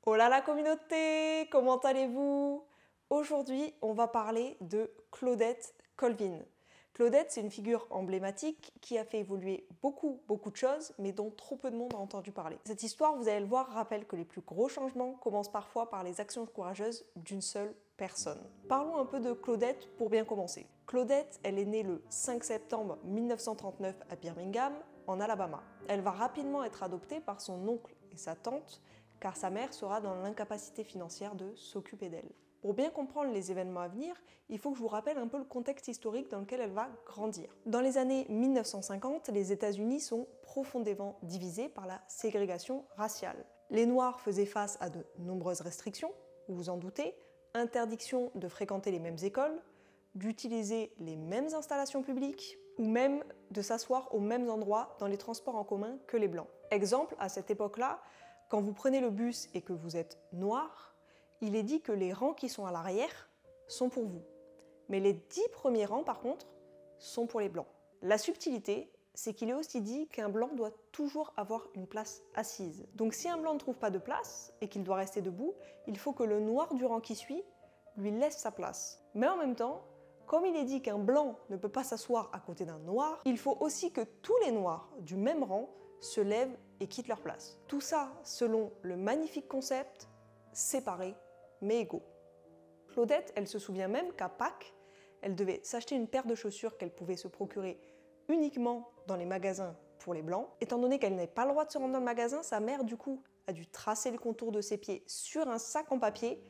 Hola la communauté, comment allez-vous? Aujourd'hui, on va parler de Claudette Colvin. Claudette, c'est une figure emblématique qui a fait évoluer beaucoup de choses, mais dont trop peu de monde a entendu parler. Cette histoire, vous allez le voir, rappelle que les plus gros changements commencent parfois par les actions courageuses d'une seule personne. Parlons un peu de Claudette pour bien commencer. Claudette, elle est née le 5 septembre 1939 à Birmingham, en Alabama. Elle va rapidement être adoptée par son oncle et sa tante, car sa mère sera dans l'incapacité financière de s'occuper d'elle. Pour bien comprendre les événements à venir, il faut que je vous rappelle un peu le contexte historique dans lequel elle va grandir. Dans les années 1950, les États-Unis sont profondément divisés par la ségrégation raciale. Les Noirs faisaient face à de nombreuses restrictions, vous vous en doutez, interdiction de fréquenter les mêmes écoles, d'utiliser les mêmes installations publiques, ou même de s'asseoir aux mêmes endroits dans les transports en commun que les Blancs. Exemple, à cette époque-là, quand vous prenez le bus et que vous êtes noir, il est dit que les rangs qui sont à l'arrière sont pour vous. Mais les 10 premiers rangs, par contre, sont pour les blancs. La subtilité, c'est qu'il est aussi dit qu'un blanc doit toujours avoir une place assise. Donc si un blanc ne trouve pas de place et qu'il doit rester debout, il faut que le noir du rang qui suit lui laisse sa place. Mais en même temps, comme il est dit qu'un blanc ne peut pas s'asseoir à côté d'un noir, il faut aussi que tous les noirs du même rang se lèvent et quittent leur place. Tout ça selon le magnifique concept séparés mais égaux. Claudette, elle se souvient même qu'à Pâques, elle devait s'acheter une paire de chaussures qu'elle pouvait se procurer uniquement dans les magasins pour les blancs. Étant donné qu'elle n'avait pas le droit de se rendre dans le magasin, sa mère du coup a dû tracer le contour de ses pieds sur un sac en papier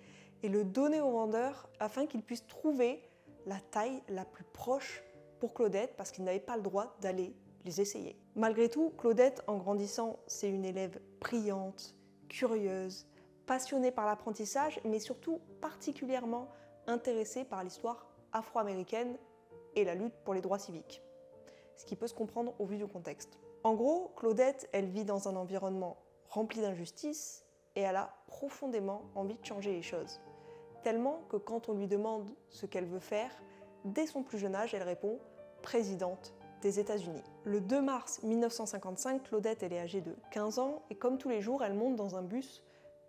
et le donner au vendeur afin qu'il puisse trouver la taille la plus proche pour Claudette parce qu'il n'avait pas le droit d'aller les essayer. Malgré tout, Claudette, en grandissant, c'est une élève brillante, curieuse, passionnée par l'apprentissage, mais surtout particulièrement intéressée par l'histoire afro-américaine et la lutte pour les droits civiques. Ce qui peut se comprendre au vu du contexte. En gros, Claudette, elle vit dans un environnement rempli d'injustice et elle a profondément envie de changer les choses. Tellement que quand on lui demande ce qu'elle veut faire, dès son plus jeune âge, elle répond « présidente des États-Unis ». Le 2 mars 1955, Claudette, elle est âgée de 15 ans et comme tous les jours, elle monte dans un bus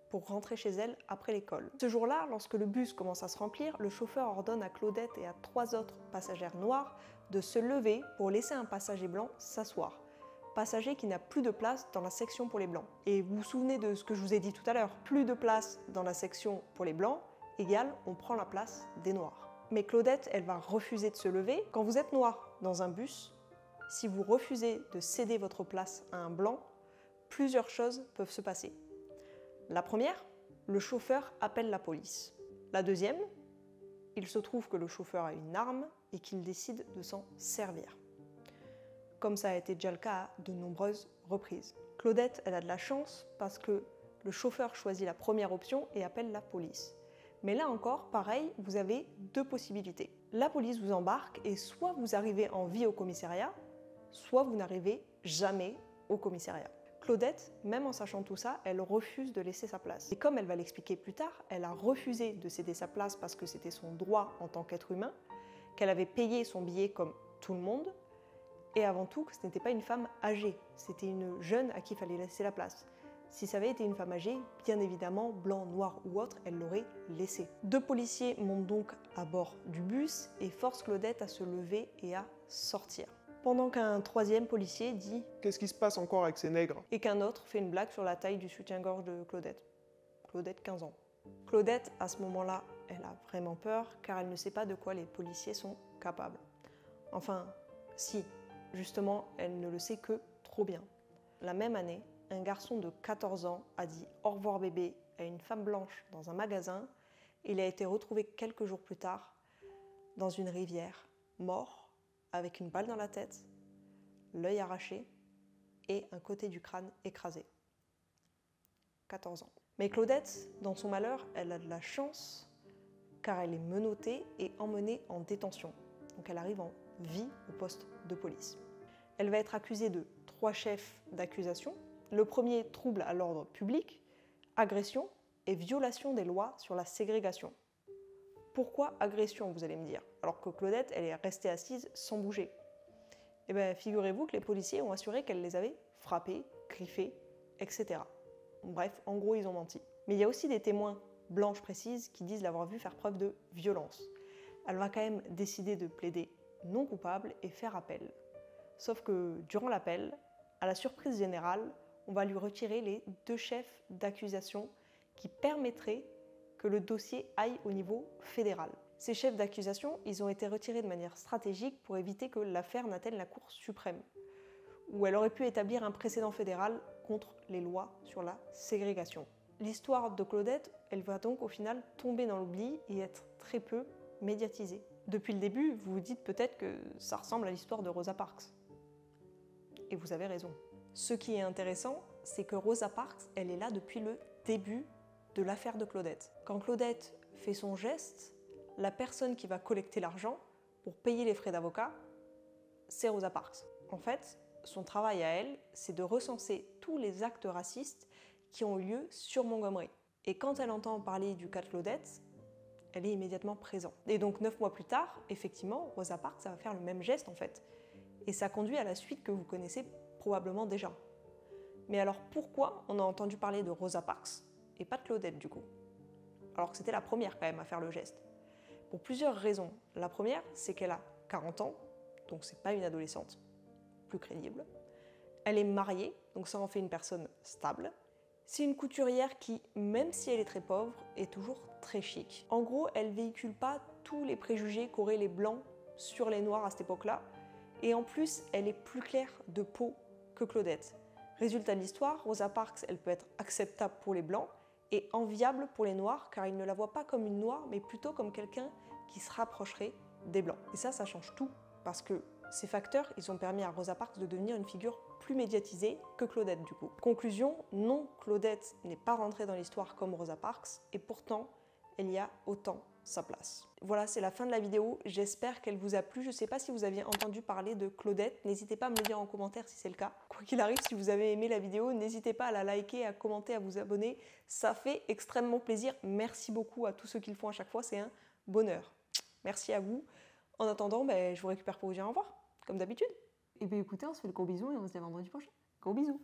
pour rentrer chez elle après l'école. Ce jour-là, lorsque le bus commence à se remplir, le chauffeur ordonne à Claudette et à 3 autres passagères noires de se lever pour laisser un passager blanc s'asseoir. Passager qui n'a plus de place dans la section pour les blancs. Et vous vous souvenez de ce que je vous ai dit tout à l'heure, plus de place dans la section pour les blancs égale on prend la place des noirs. Mais Claudette, elle va refuser de se lever. Quand vous êtes noir dans un bus, si vous refusez de céder votre place à un blanc, plusieurs choses peuvent se passer. La première, le chauffeur appelle la police. La deuxième, il se trouve que le chauffeur a une arme et qu'il décide de s'en servir. Comme ça a été déjà le cas à de nombreuses reprises. Claudette, elle a de la chance parce que le chauffeur choisit la première option et appelle la police. Mais là encore, pareil, vous avez deux possibilités. La police vous embarque et soit vous arrivez en vie au commissariat, soit vous n'arrivez jamais au commissariat. Claudette, même en sachant tout ça, elle refuse de laisser sa place. Et comme elle va l'expliquer plus tard, elle a refusé de céder sa place parce que c'était son droit en tant qu'être humain, qu'elle avait payé son billet comme tout le monde, et avant tout que ce n'était pas une femme âgée, c'était une jeune à qui il fallait laisser la place. Si ça avait été une femme âgée, bien évidemment, blanc, noir ou autre, elle l'aurait laissé. Deux policiers montent donc à bord du bus et forcent Claudette à se lever et à sortir. Pendant qu'un troisième policier dit « Qu'est-ce qui se passe encore avec ces nègres ?» et qu'un autre fait une blague sur la taille du soutien-gorge de Claudette. Claudette, 15 ans. Claudette, à ce moment-là, elle a vraiment peur car elle ne sait pas de quoi les policiers sont capables. Enfin, si, justement, elle ne le sait que trop bien. La même année, un garçon de 14 ans a dit « au revoir bébé » à une femme blanche dans un magasin et il a été retrouvé quelques jours plus tard dans une rivière, mort, avec une balle dans la tête, l'œil arraché et un côté du crâne écrasé. 14 ans. Mais Claudette, dans son malheur, elle a de la chance car elle est menottée et emmenée en détention. Donc elle arrive en vie au poste de police. Elle va être accusée de 3 chefs d'accusation. Le premier, trouble à l'ordre public, agression et violation des lois sur la ségrégation. Pourquoi agression, vous allez me dire, alors que Claudette, elle est restée assise sans bouger? Eh bien, figurez-vous que les policiers ont assuré qu'elle les avait frappés, griffés, etc. Bref, en gros, ils ont menti. Mais il y a aussi des témoins blanches précises qui disent l'avoir vue faire preuve de violence. Elle va quand même décider de plaider non coupable et faire appel. Sauf que durant l'appel, à la surprise générale, on va lui retirer les 2 chefs d'accusation qui permettraient que le dossier aille au niveau fédéral. Ces chefs d'accusation, ils ont été retirés de manière stratégique pour éviter que l'affaire n'atteigne la Cour suprême, où elle aurait pu établir un précédent fédéral contre les lois sur la ségrégation. L'histoire de Claudette, elle va donc au final tomber dans l'oubli et être très peu médiatisée. Depuis le début, vous vous dites peut-être que ça ressemble à l'histoire de Rosa Parks. Et vous avez raison. Ce qui est intéressant, c'est que Rosa Parks, elle est là depuis le début de l'affaire de Claudette. Quand Claudette fait son geste, la personne qui va collecter l'argent pour payer les frais d'avocat, c'est Rosa Parks. En fait, son travail à elle, c'est de recenser tous les actes racistes qui ont eu lieu sur Montgomery. Et quand elle entend parler du cas de Claudette, elle est immédiatement présente. Et donc 9 mois plus tard, effectivement, Rosa Parks, ça va faire le même geste en fait. Et ça conduit à la suite que vous connaissez probablement déjà. Mais alors pourquoi on a entendu parler de Rosa Parks et pas de Claudette du coup? Alors que c'était la première quand même à faire le geste. Pour plusieurs raisons. La première, c'est qu'elle a 40 ans, donc c'est pas une adolescente, plus crédible. Elle est mariée, donc ça en fait une personne stable. C'est une couturière qui, même si elle est très pauvre, est toujours très chic. En gros, elle véhicule pas tous les préjugés qu'auraient les blancs sur les noirs à cette époque-là. Et en plus, elle est plus claire de peau que Claudette. Résultat de l'histoire, Rosa Parks, elle peut être acceptable pour les blancs et enviable pour les noirs, car ils ne la voient pas comme une noire, mais plutôt comme quelqu'un qui se rapprocherait des blancs. Et ça change tout, parce que ces facteurs, ils ont permis à Rosa Parks de devenir une figure plus médiatisée que Claudette du coup. Conclusion, non, Claudette n'est pas rentrée dans l'histoire comme Rosa Parks, et pourtant, elle y a autant sa place. Voilà, c'est la fin de la vidéo, j'espère qu'elle vous a plu. Je ne sais pas si vous aviez entendu parler de Claudette, n'hésitez pas à me le dire en commentaire si c'est le cas. Quoi qu'il arrive, si vous avez aimé la vidéo, n'hésitez pas à la liker, à commenter, à vous abonner, ça fait extrêmement plaisir. Merci beaucoup à tous ceux qui le font à chaque fois, c'est un bonheur. Merci à vous. En attendant, je vous récupère pour vous dire au revoir, comme d'habitude. Et bien écoutez, on se fait le gros bisou et on se dit à vendredi prochain. Gros bisous.